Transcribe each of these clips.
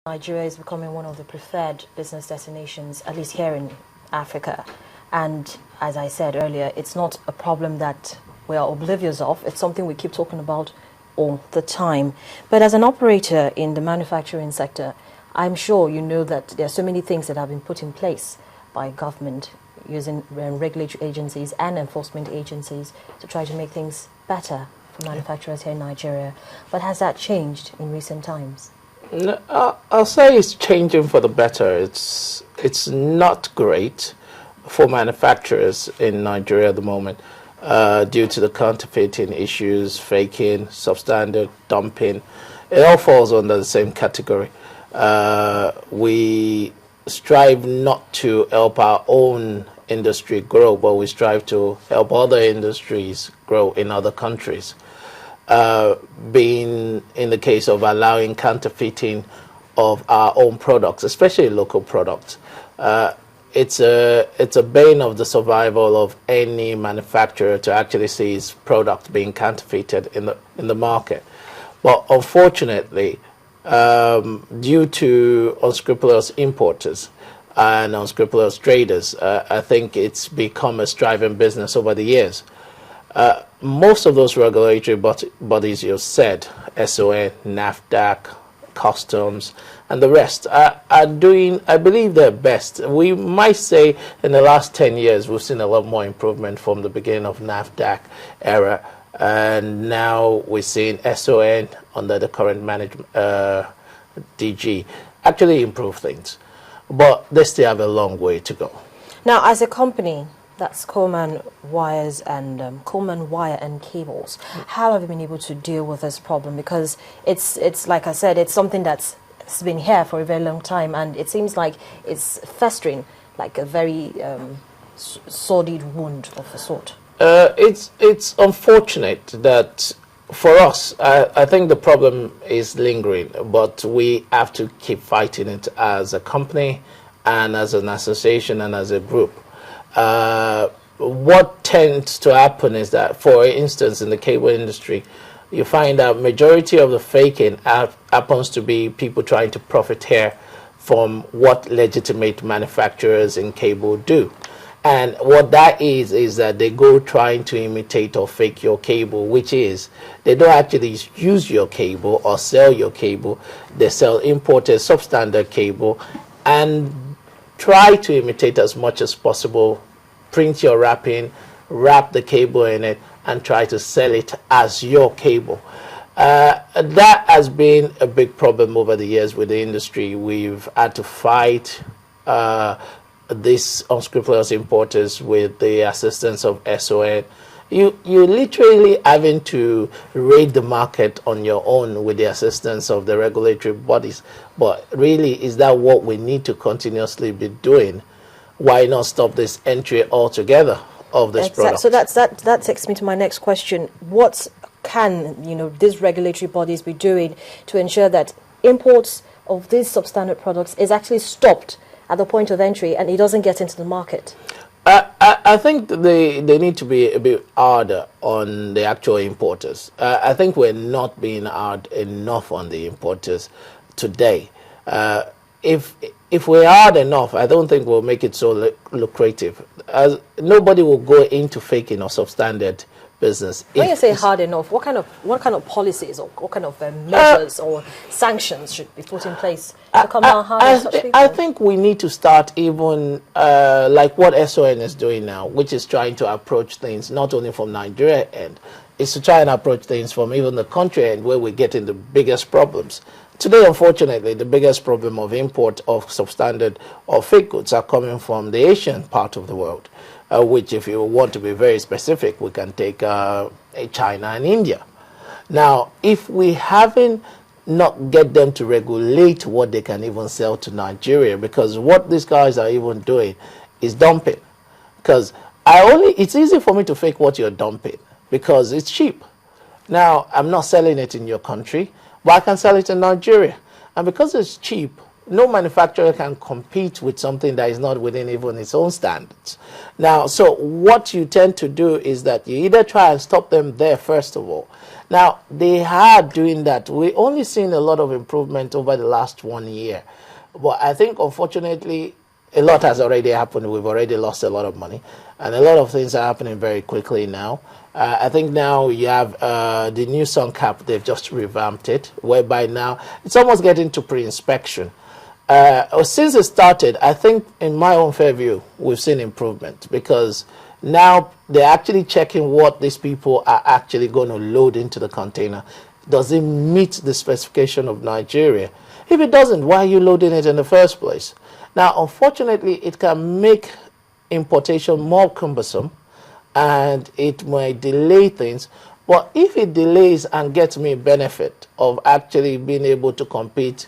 Nigeria is becoming one of the preferred business destinations, at least here in Africa. And as I said earlier, it's not a problem that we are oblivious of. It's something we keep talking about all the time. But as an operator in the manufacturing sector, I'm sure you know that there are so many things that have been put in place by government using regulatory agencies and enforcement agencies to try to make things better for manufacturers here in Nigeria. But has that changed in recent times? No, I'll say it's changing for the better. It's not great for manufacturers in Nigeria at the moment due to the counterfeiting issues, faking, substandard, dumping. It all falls under the same category. We strive not to help our own industry grow, but we strive to help other industries grow in other countries. Being in the case of allowing counterfeiting of our own products, especially local products. It's a bane of the survival of any manufacturer to actually see his product being counterfeited in the market. But unfortunately, due to unscrupulous importers and unscrupulous traders, I think it's become a striving business over the years. Most of those regulatory bodies you've said, SON, NAFDAC, Customs, and the rest, are doing, I believe, their best. We might say in the last 10 years, we've seen a lot more improvement from the beginning of NAFDAC era. And now we're seeing SON under the current management, DG, actually improve things. But they still have a long way to go. Now, as a company, that's Coleman Wires and Coleman Wire and Cables. How have you been able to deal with this problem? Because it's like I said, it's something that's been here for a very long time, and it seems like it's festering like a very sordid wound of a sort. It's unfortunate that for us, I think the problem is lingering, but we have to keep fighting it as a company and as an association and as a group. What tends to happen is that, for instance, in the cable industry, you find that majority of the faking happens to be people trying to profit here from what legitimate manufacturers in cable do. And what that is that they go trying to imitate or fake your cable, which is they don't actually use your cable or sell your cable. They sell imported substandard cable and try to imitate as much as possible, print your wrapping, wrap the cable in it, and try to sell it as your cable. That has been a big problem over the years with the industry. We've had to fight these unscrupulous importers with the assistance of SON. You're literally having to raid the market on your own with the assistance of the regulatory bodies. But really, is that what we need to continuously be doing? Why not stop this entry altogether of this product? So that takes me to my next question. What can these regulatory bodies be doing to ensure that imports of these substandard products is actually stopped at the point of entry and it doesn't get into the market? I think they need to be a bit harder on the actual importers. I think we're not being hard enough on the importers today. If we're hard enough, I don't think we'll make it so lucrative. Nobody will go into faking or substandard business. When you say hard enough, what kind of policies or what kind of measures or sanctions should be put in place to come down hard on such people? I think we need to start even like what SON is doing now, which is trying to approach things not only from Nigeria end, is to try and approach things from even the country end where we're getting the biggest problems. Today, unfortunately, the biggest problem of import of substandard or fake goods are coming from the Asian part of the world, which, if you want to be very specific, we can take China and India. Now, if we haven't not get them to regulate what they can even sell to Nigeria, because what these guys are even doing is dumping. Because it's easy for me to fake what you're dumping because it's cheap. Now, I'm not selling it in your country, but I can sell it in Nigeria. And because it's cheap, no manufacturer can compete with something that is not within even its own standards. Now, so what you tend to do is that you either try and stop them there first of all. Now, they are doing that. We're only seeing a lot of improvement over the last 1 year. But I think, unfortunately, a lot has already happened. We've already lost a lot of money. And a lot of things are happening very quickly now. I think now you have the new sun cap. They've just revamped it, whereby now it's almost getting to pre-inspection. Since it started, I think, in my own fair view, we've seen improvement, because now they're actually checking what these people are actually going to load into the container. Does it meet the specification of Nigeria? If it doesn't, why are you loading it in the first place? Now, unfortunately, it can make importation more cumbersome, and it might delay things. But if it delays and gets me benefit of actually being able to compete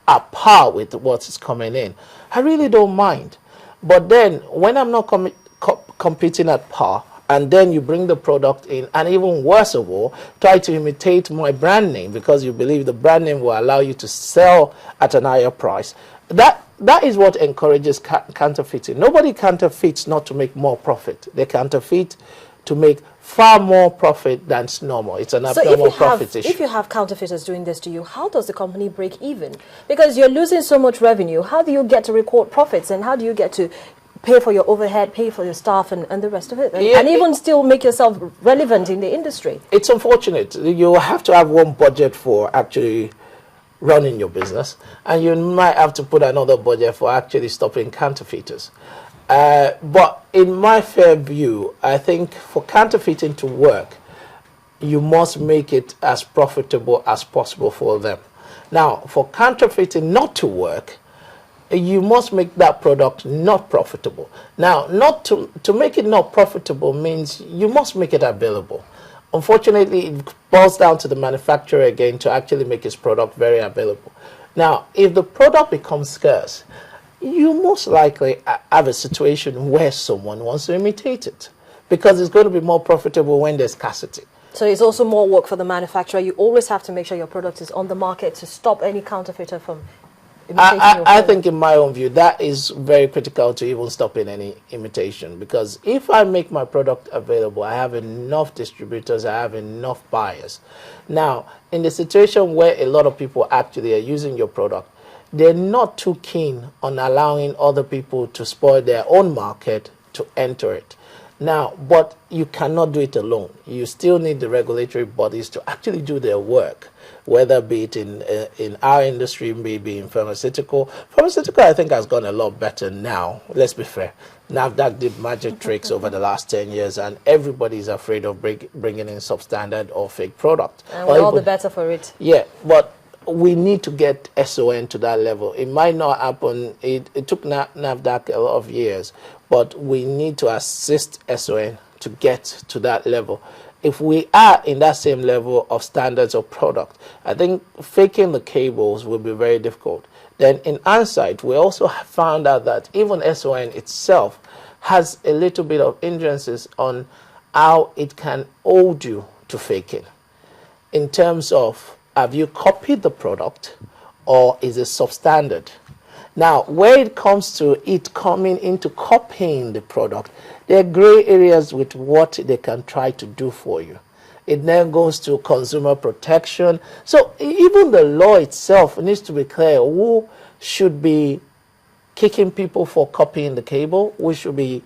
at par with what is coming in, I really don't mind. But then when I'm not competing at par, and then you bring the product in, and even worse of all, try to imitate my brand name because you believe the brand name will allow you to sell at an higher price, that is what encourages counterfeiting. Nobody counterfeits not to make more profit. They counterfeit to make far more profit than normal. It's an abnormal profit issue. If you have counterfeiters doing this to you, how does the company break even? Because you're losing so much revenue. How do you get to record profits, and how do you get to pay for your overhead, pay for your staff, and the rest of it, and even still make yourself relevant in the industry? It's unfortunate. You have to have one budget for actually running your business, and you might have to put another budget for actually stopping counterfeiters. But in my fair view, I think for counterfeiting to work, you must make it as profitable as possible for them. Now, for counterfeiting not to work, you must make that product not profitable. Now, not to make it not profitable means you must make it available. Unfortunately, it boils down to the manufacturer again to actually make his product very available. Now, if the product becomes scarce, you most likely have a situation where someone wants to imitate it, because it's going to be more profitable when there's scarcity. So it's also more work for the manufacturer. You always have to make sure your product is on the market to stop any counterfeiter from imitating your product. I think, in my own view, that is very critical to even stopping any imitation, because if I make my product available, I have enough distributors, I have enough buyers. Now, in the situation where a lot of people actually are using your product, they're not too keen on allowing other people to spoil their own market to enter it. Now, but you cannot do it alone. You still need the regulatory bodies to actually do their work, whether be it in our industry, maybe in pharmaceutical. Pharmaceutical, I think, has gone a lot better now. Let's be fair. NAFDAC did magic tricks over the last 10 years, and everybody's afraid of bringing in substandard or fake product. And we're all the better for it. Yeah, but we need to get SON to that level. It might not happen. It took NAFDAC a lot of years, but we need to assist SON to get to that level. If we are in that same level of standards of product, I think faking the cables will be very difficult. Then in hindsight, we also found out that even SON itself has a little bit of hindrances on how it can hold you to faking, in terms of, have you copied the product or is it substandard? Now, where it comes to it coming into copying the product, there are gray areas with what they can try to do for you. It then goes to consumer protection. So even the law itself needs to be clear. Who should be kicking people for copying the cable? Who should be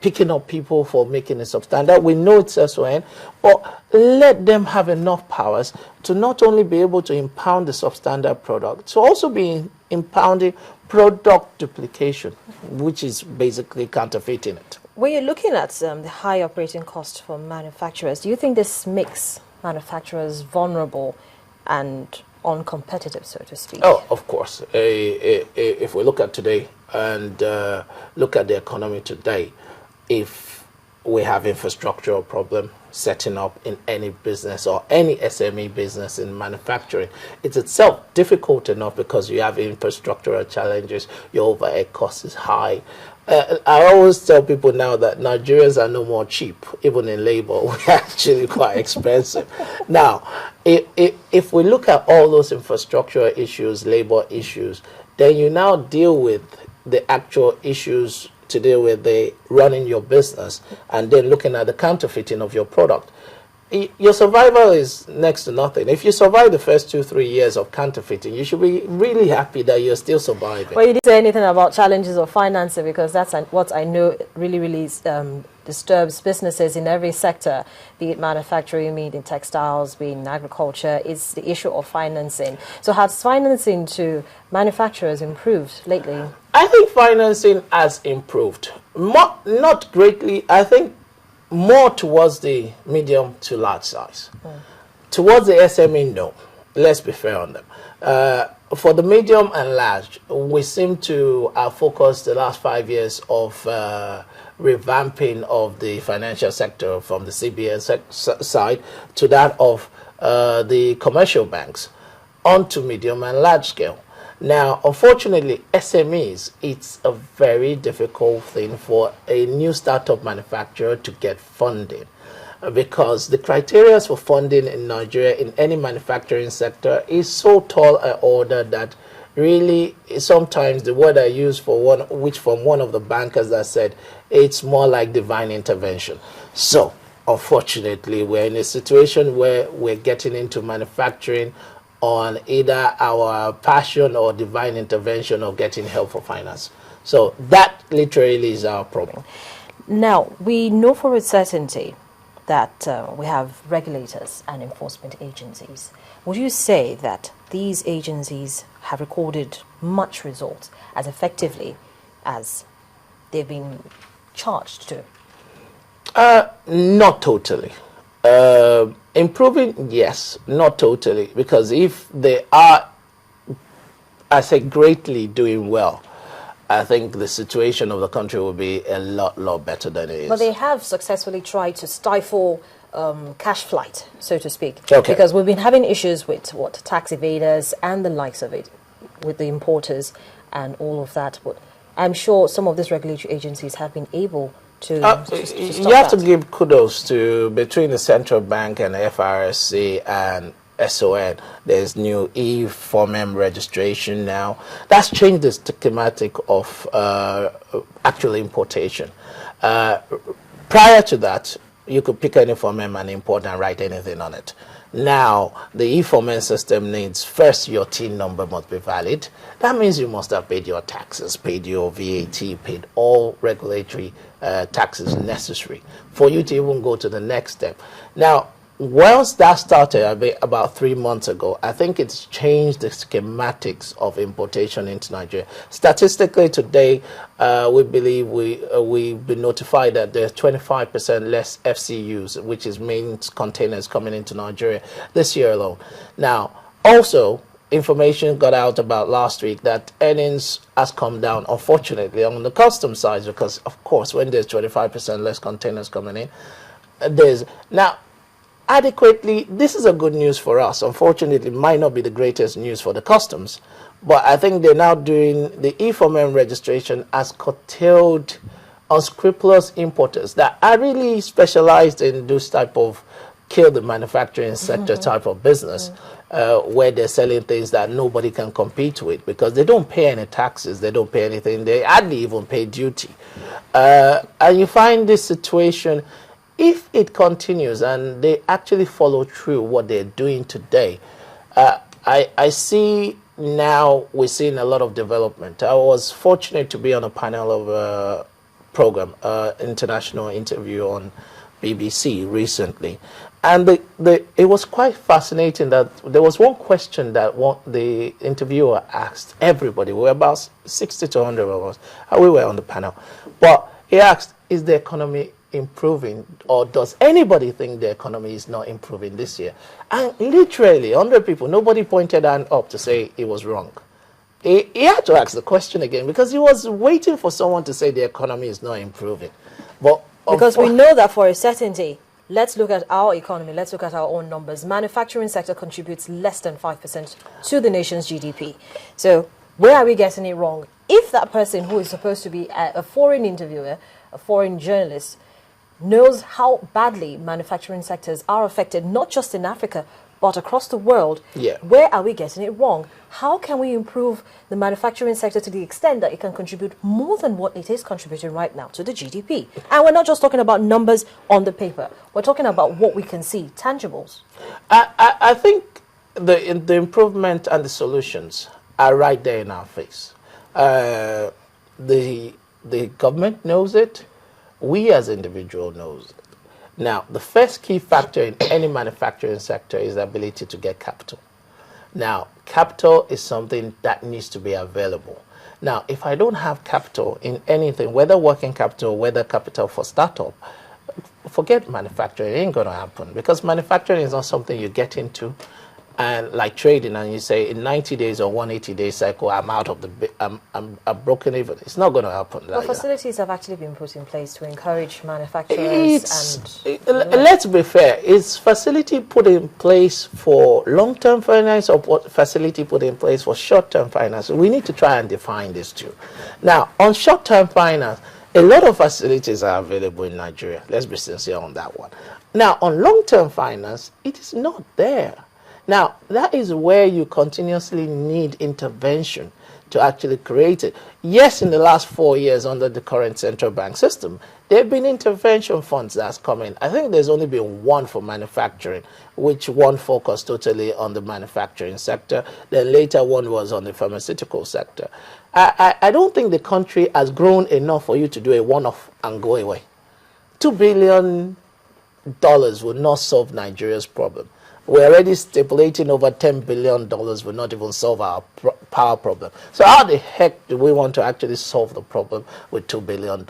picking up people for making it substandard? We know it's SON, but let them have enough powers to not only be able to impound the substandard product, to also be impounding product duplication, which is basically counterfeiting it. When you're looking at the high operating cost for manufacturers, do you think this makes manufacturers vulnerable and uncompetitive, so to speak? Oh, of course. If we look at today and look at the economy today, if we have infrastructural problem setting up in any business or any SME business in manufacturing, it's itself difficult enough because you have infrastructural challenges, your overhead cost is high. I always tell people now that Nigerians are no more cheap, even in labor. We're actually quite expensive. Now, if we look at all those infrastructure issues, labor issues, then you now deal with the actual issues to deal with the running your business and then looking at the counterfeiting of your product. Your survival is next to nothing. If you survive the first 2-3 years of counterfeiting, you should be really happy that you're still surviving. Well, you didn't say anything about challenges of financing, because that's what I know really disturbs businesses in every sector, be it manufacturing, be it in textiles, be it in agriculture, is the issue of financing. So has financing to manufacturers improved lately? I think financing has improved. Not greatly. I think more towards the medium to large size. Towards the SME, no. Let's be fair on them. For the medium and large, we seem to have focused the last 5 years of revamping of the financial sector from the CBN side to that of the commercial banks onto medium and large scale. Now, unfortunately, SMEs, it's a very difficult thing for a new startup manufacturer to get funding, because the criteria for funding in Nigeria in any manufacturing sector is so tall an order that really sometimes the word I use for one of the bankers that said it's more like divine intervention. So, unfortunately, we're in a situation where we're getting into manufacturing on either our passion or divine intervention or getting help for finance. So that literally is our problem. Now, we know for a certainty that we have regulators and enforcement agencies. Would you say that these agencies have recorded much results as effectively as they've been charged to? Not totally. Improving, yes, not totally, because if they are, I say, greatly doing well, I think the situation of the country will be a lot better than it is. But they have successfully tried to stifle cash flight, so to speak. Okay. Because we've been having issues with tax evaders and the likes of it, with the importers and all of that. But I'm sure some of these regulatory agencies have been able to stop you have to give kudos to between the central bank and FRSC and SON. There's new e-form registration now. That's changed the schematic of actual importation. Prior to that, you could pick any form and import and write anything on it. Now, the e-form system needs first your TIN number must be valid. That means you must have paid your taxes, paid your VAT, paid all regulatory taxes necessary for you to even go to the next step. Now, once that started about 3 months ago, I think it's changed the schematics of importation into Nigeria. Statistically today, we believe we've been notified that there's 25% less FCUs, which is main containers coming into Nigeria this year alone. Now, also, information got out about last week that earnings has come down, unfortunately, on the customs side, because, of course, when there's 25% less containers coming in, there's... Now, adequately, this is a good news for us. Unfortunately, it might not be the greatest news for the customs, but I think they're now doing the e-form registration as curtailed unscrupulous importers that are really specialized in this type of kill the manufacturing sector type of business, where they're selling things that nobody can compete with because they don't pay any taxes, they don't pay anything, they hardly even pay duty. And you find this situation, if it continues and they actually follow through what they're doing today, I see now we're seeing a lot of development. I was fortunate to be on a panel of a program, international interview on BBC recently. And it was quite fascinating that there was one question that the interviewer asked everybody. We were about 60 to 100 of us. We were on the panel. But he asked, is the economy improving, or does anybody think the economy is not improving this year? And literally 100 people, nobody pointed hand up to say it was wrong. He had to ask the question again because he was waiting for someone to say the economy is not improving. But because we know that for a certainty. Let's look at our economy. Let's look at our own numbers. Manufacturing sector contributes less than 5% to the nation's GDP. So where are we getting it wrong? if that person who is supposed to be a foreign interviewer, a foreign journalist, knows how badly manufacturing sectors are affected, not just in Africa, but across the world, where are we getting it wrong? How can we improve the manufacturing sector to the extent that it can contribute more than what it is contributing right now to the GDP? And we're not just talking about numbers on the paper. We're talking about what we can see, tangibles. I think the improvement and the solutions are right there in our face. The government knows it. We as individuals knows it. Now, the first key factor in any manufacturing sector is the ability to get capital. Now, capital is something that needs to be available. Now, if I don't have capital in anything, whether working capital, whether capital for startup, forget manufacturing. It ain't going to happen, because manufacturing is not something you get into and like trading and you say in 90 days or 180-day cycle, I'm out of the, I'm broken even. It's not going to happen. Well, facilities have actually been put in place to encourage manufacturers. Let's be fair. Is facility put in place for long-term finance or facility put in place for short-term finance? We need to try and define this too. Now, on short-term finance, a lot of facilities are available in Nigeria. Let's be sincere on that one. Now, on long-term finance, it is not there. Now, that is where you continuously need intervention to actually create it. Yes, in the last 4 years under the current central bank system, there have been intervention funds that's come in. I think there's only been one for manufacturing, which one focused totally on the manufacturing sector. Then later one was on the pharmaceutical sector. I don't think the country has grown enough for you to do a one-off and go away. $2 billion will not solve Nigeria's problem. We're already stipulating over $10 billion will not even solve our power problem. So how the heck do we want to actually solve the problem with $2 billion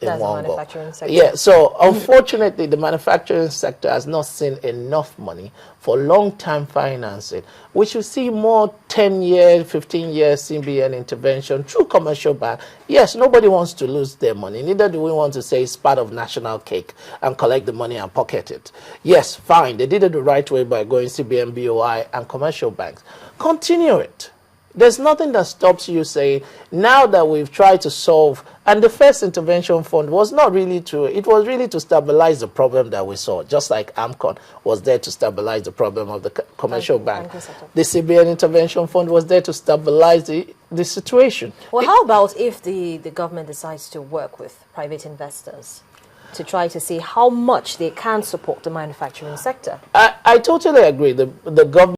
in one go? Yeah, so unfortunately, the manufacturing sector has not seen enough money for long-term financing. We should see more 10-year, 15-year CBN intervention through commercial bank. Yes, nobody wants to lose their money. Neither do we want to say it's part of national cake and collect the money and pocket it. Yes, fine, they did it the right way by going CBN, BOI, and commercial banks. Continue it. There's nothing that stops you saying, now that we've tried to solve, and the first intervention fund was not really it was really to stabilize the problem that we saw, just like AMCON was there to stabilize the problem of the commercial bank. The CBN intervention fund was there to stabilize the situation. Well, how about if the government decides to work with private investors to try to see how much they can support the manufacturing sector? I totally agree. The government